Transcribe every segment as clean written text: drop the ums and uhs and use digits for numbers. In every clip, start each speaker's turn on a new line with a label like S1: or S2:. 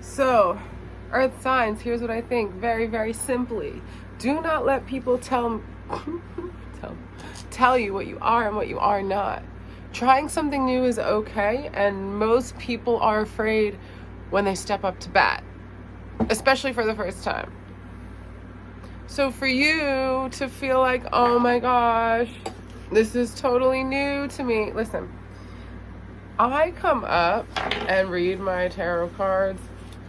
S1: So, earth signs, here's what I think very, very simply. Do not let people tell you what you are and what you are not. Trying something new is okay, and most people are afraid when they step up to bat, especially for the first time. So for you to feel like, oh my gosh, this is totally new to me. Listen, I come up and read my tarot cards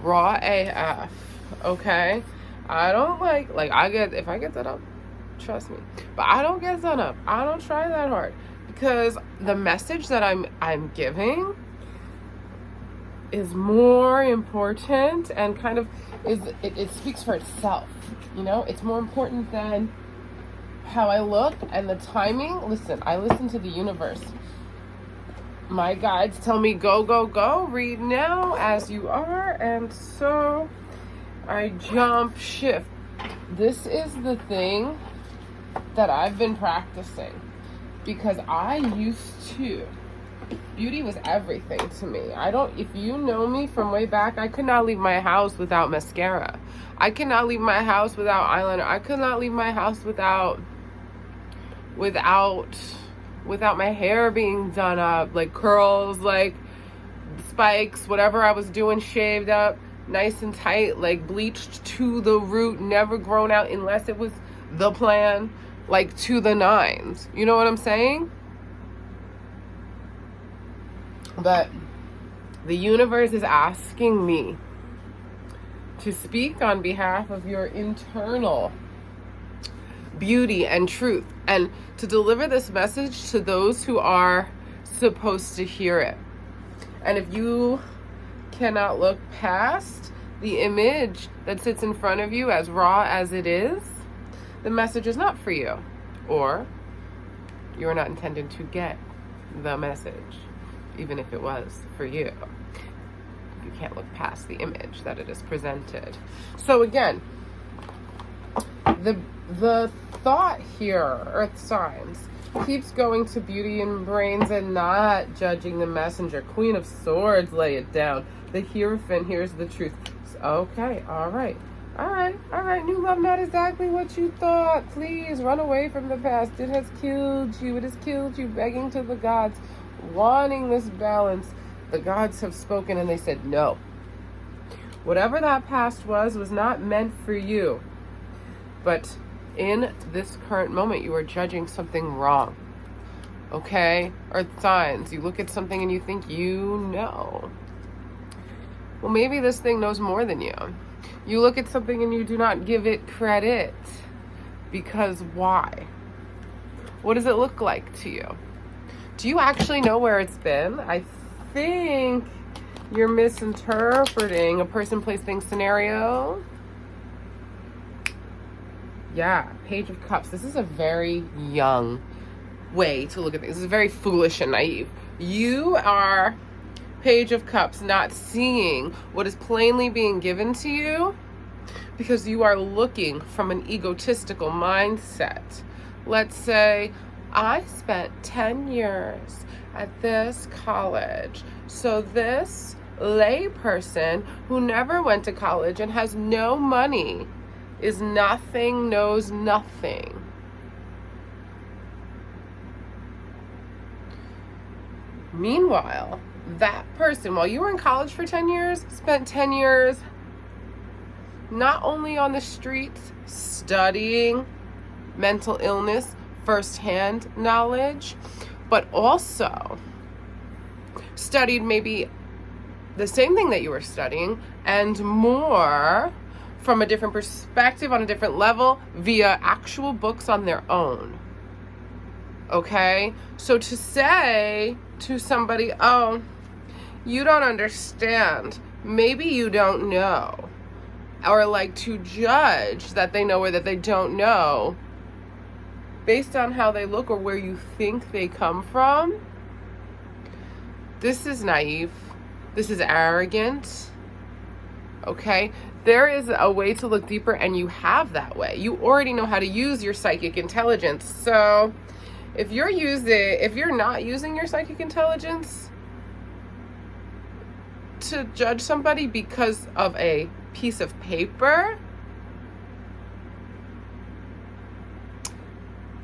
S1: raw AF, okay? I don't if I get done up, trust me. But I don't get done up. I don't try that hard because the message that I'm giving is more important and kind of it speaks for itself, you know? It's more important than how I look and the timing. Listen, I listen to the universe. My guides tell me go, go, go, read now as you are, and so I jump shift. This is the thing that I've been practicing because I used to. Beauty was everything to me. If you know me from way back, I could not leave my house without mascara. I could not leave my house without eyeliner. I could not leave my house without my hair being done up, like curls, like spikes, whatever I was doing, shaved up, nice and tight, like bleached to the root, never grown out unless it was the plan, like to the nines. You know what I'm saying? But the universe is asking me to speak on behalf of your internal beauty and truth, and to deliver this message to those who are supposed to hear it. And if you cannot look past the image that sits in front of you, as raw as it is, the message is not for you, or you are not intended to get the message, even if it was for you. You can't look past the image that it is presented. So again, the thought here, earth signs, keeps going to beauty and brains and not judging the messenger. Queen of Swords, lay it down. The Hierophant, here's the truth. Okay, all right. New love, not exactly what you thought. Please run away from the past. It has killed you. It has killed you, begging to the gods, wanting this balance. The gods have spoken and they said no. Whatever that past was not meant for you. But in this current moment, you are judging something wrong. Okay? Earth signs. You look at something and you think you know. Well, maybe this thing knows more than you. You look at something and you do not give it credit. Because why? What does it look like to you? Do you actually know where it's been? I think you're misinterpreting a person, place, thing scenario. Yeah, Page of Cups. This is a very young way to look at things. This is very foolish and naive. You are Page of Cups, not seeing what is plainly being given to you because you are looking from an egotistical mindset. Let's say, I spent 10 years at this college, so this lay person who never went to college and has no money is nothing, knows nothing. Meanwhile, that person, while you were in college for 10 years, spent 10 years not only on the streets studying mental illness, firsthand knowledge, but also studied maybe the same thing that you were studying and more from a different perspective, on a different level, via actual books on their own. Okay? So to say to somebody, oh, you don't understand, maybe you don't know, or like to judge that they know or that they don't know based on how they look or where you think they come from, this is naive. This is arrogant. Okay? There is a way to look deeper, and you have that way. You already know how to use your psychic intelligence. So if you're not using your psychic intelligence, to judge somebody because of a piece of paper,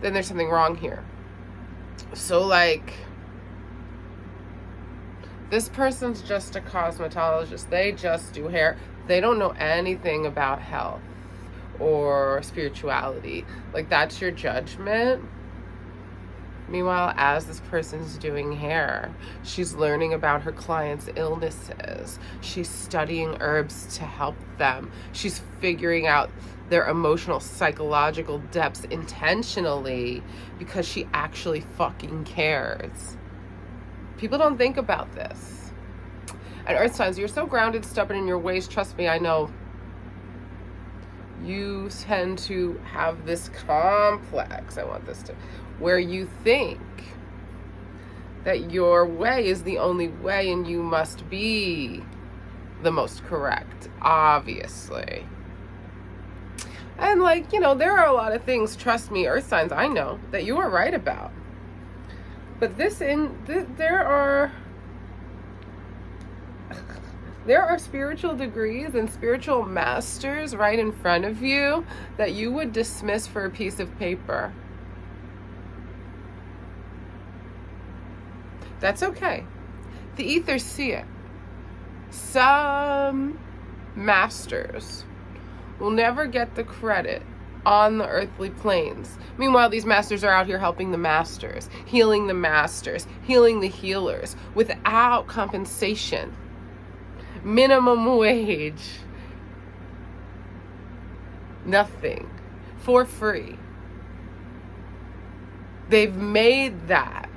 S1: then there's something wrong here. So like, this person's just a cosmetologist. They just do hair. They don't know anything about health or spirituality. Like, that's your judgment. Meanwhile, as this person's doing hair, she's learning about her clients' illnesses. She's studying herbs to help them. She's figuring out their emotional, psychological depths intentionally because she actually fucking cares. People don't think about this. And earth signs, you're so grounded, stubborn in your ways. Trust me, I know. You tend to have this complex, where you think that your way is the only way and you must be the most correct, obviously. And like, there are a lot of things, trust me, earth signs, I know, that you are right about. But there are spiritual degrees and spiritual masters right in front of you that you would dismiss for a piece of paper. That's okay. The ethers see it. Some masters will never get the credit on the earthly planes. Meanwhile, these masters are out here helping the masters, healing the healers without compensation. Minimum wage. Nothing. For free. They've made that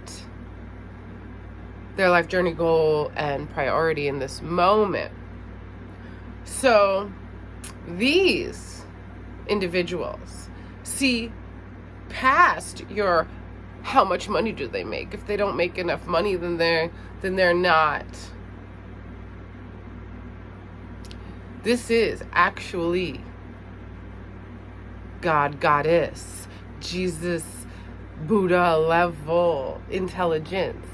S1: their life journey goal and priority in this moment. So these individuals see past your how much money do they make. If they don't make enough money, then they're not. This is actually God, Goddess, Jesus, Buddha level intelligence.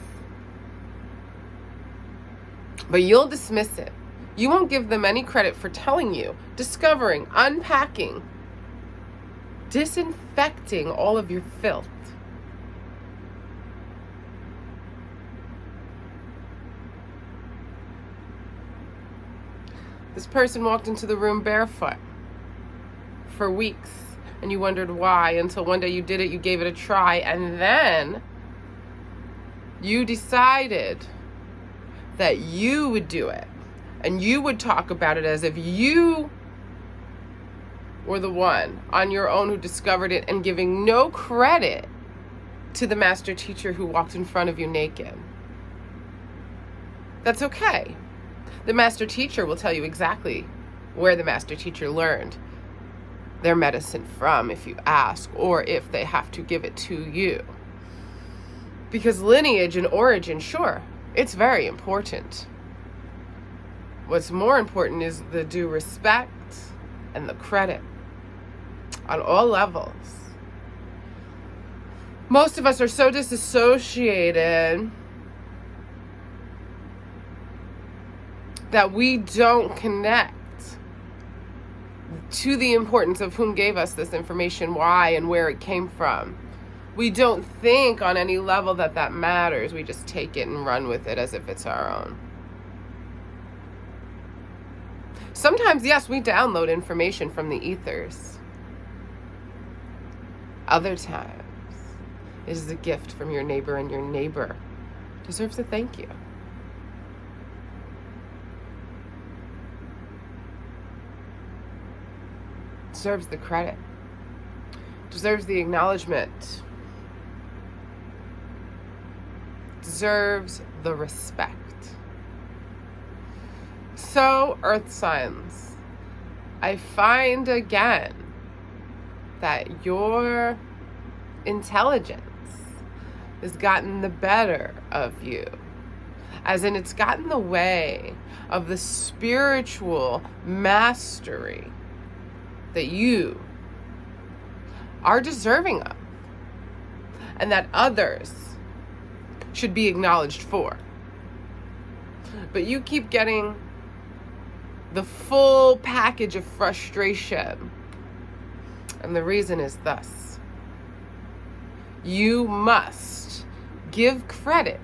S1: But you'll dismiss it. You won't give them any credit for telling you, discovering, unpacking, disinfecting all of your filth. This person walked into the room barefoot for weeks, and you wondered why, until one day you did it, you gave it a try, and then you decided that you would do it, and you would talk about it as if you were the one on your own who discovered it, and giving no credit to the master teacher who walked in front of you naked. That's okay. The master teacher will tell you exactly where the master teacher learned their medicine from if you ask, or if they have to give it to you. Because lineage and origin, sure, it's very important. What's more important is the due respect and the credit on all levels. Most of us are so disassociated that we don't connect to the importance of whom gave us this information, why, and where it came from. We don't think on any level that matters. We just take it and run with it as if it's our own. Sometimes, yes, we download information from the ethers. Other times, it is a gift from your neighbor, and your neighbor deserves a thank you. Deserves the credit, deserves the acknowledgement, deserves the respect. So, earth signs, I find again that your intelligence has gotten the better of you, as in it's gotten the way of the spiritual mastery that you are deserving of, and that others should be acknowledged for. but you keep getting the full package of frustration. And the reason is thus: you must give credit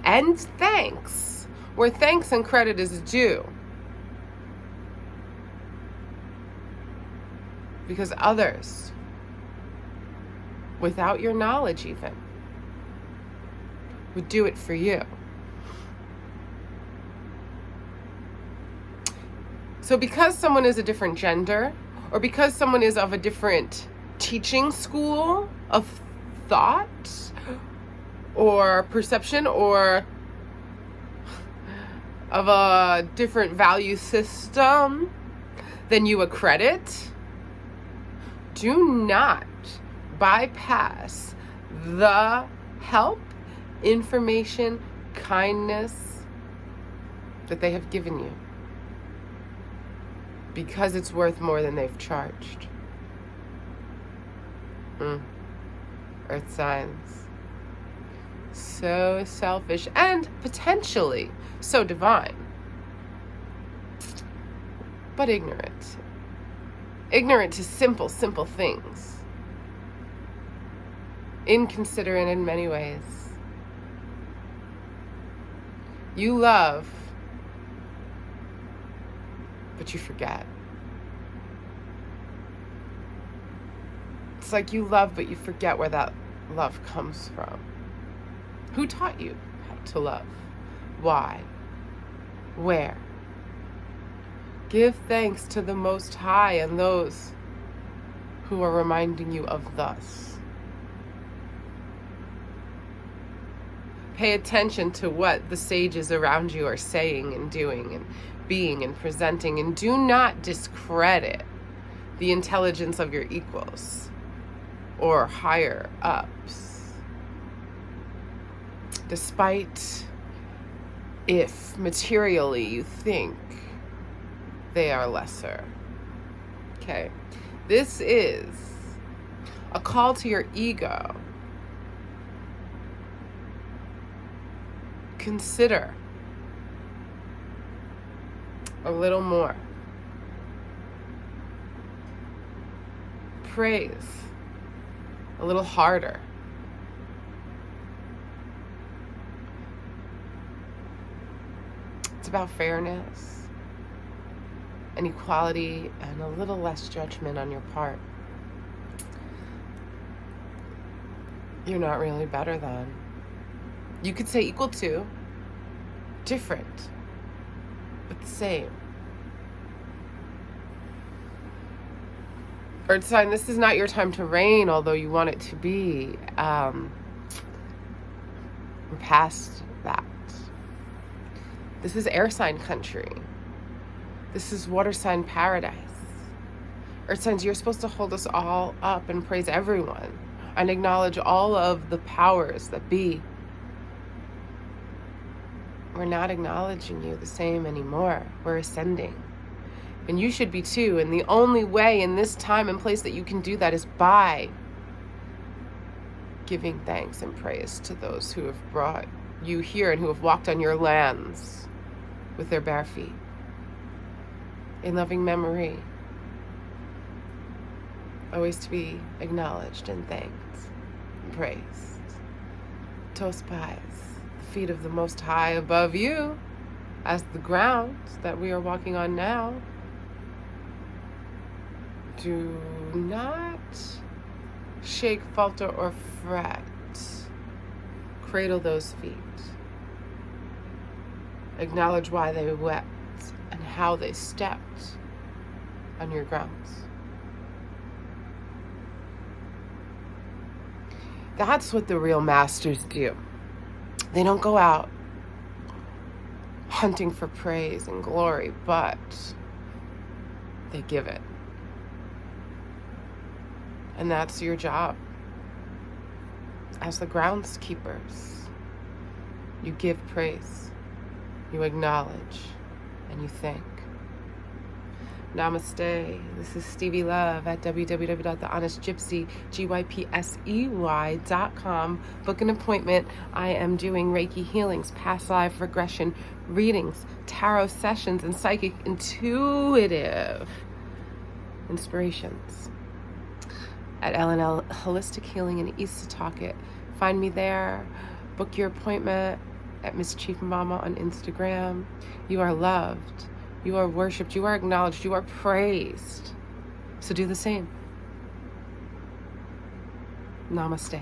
S1: and thanks where thanks and credit is due. Because others, without your knowledge even, would do it for you. So because someone is a different gender, or because someone is of a different teaching school of thought or perception, or of a different value system than you accredit, do not bypass the help, information, kindness that they have given you, because it's worth more than they've charged. Earth signs. So selfish and potentially so divine, but ignorant. Ignorant to simple things. Inconsiderate in many ways. You love, but you forget. It's like you love, but you forget where that love comes from. Who taught you how to love? Why? Where? Give thanks to the Most High and those who are reminding you of thus. Pay attention to what the sages around you are saying and doing and being and presenting, and do not discredit the intelligence of your equals or higher ups, despite if materially you think they are lesser. Okay, this is a call to your ego. Consider a little more. Praise a little harder. It's about fairness and equality and a little less judgment on your part. You're not really better than. You could say equal to, different, but the same. Earth sign, this is not your time to reign, although you want it to be. We're past that. This is air sign country. This is water sign paradise. Earth signs, you're supposed to hold us all up and praise everyone and acknowledge all of the powers that be. We're not acknowledging you the same anymore. We're ascending. And you should be too. And the only way in this time and place that you can do that is by giving thanks and praise to those who have brought you here and who have walked on your lands with their bare feet. In loving memory. Always to be acknowledged and thanked and praised. Toast pies. Feet of the Most High above you as the ground that we are walking on now. Do not shake, falter, or fret. Cradle those feet. Acknowledge why they wept and how they stepped on your grounds. That's what the real masters do. They don't go out hunting for praise and glory, but they give it. And that's your job. As the groundskeepers, you give praise, you acknowledge, and you thank. Namaste. This is Stevie Love at www.thehonestgypsy.com. Book an appointment. I am doing Reiki healings, past life regression readings, tarot sessions, and psychic intuitive inspirations at L&L Holistic Healing in East Setauket. Find me there. Book your appointment at Miss Chief Mama on Instagram. You are loved. You are worshipped. You are acknowledged. You are praised. So do the same. Namaste.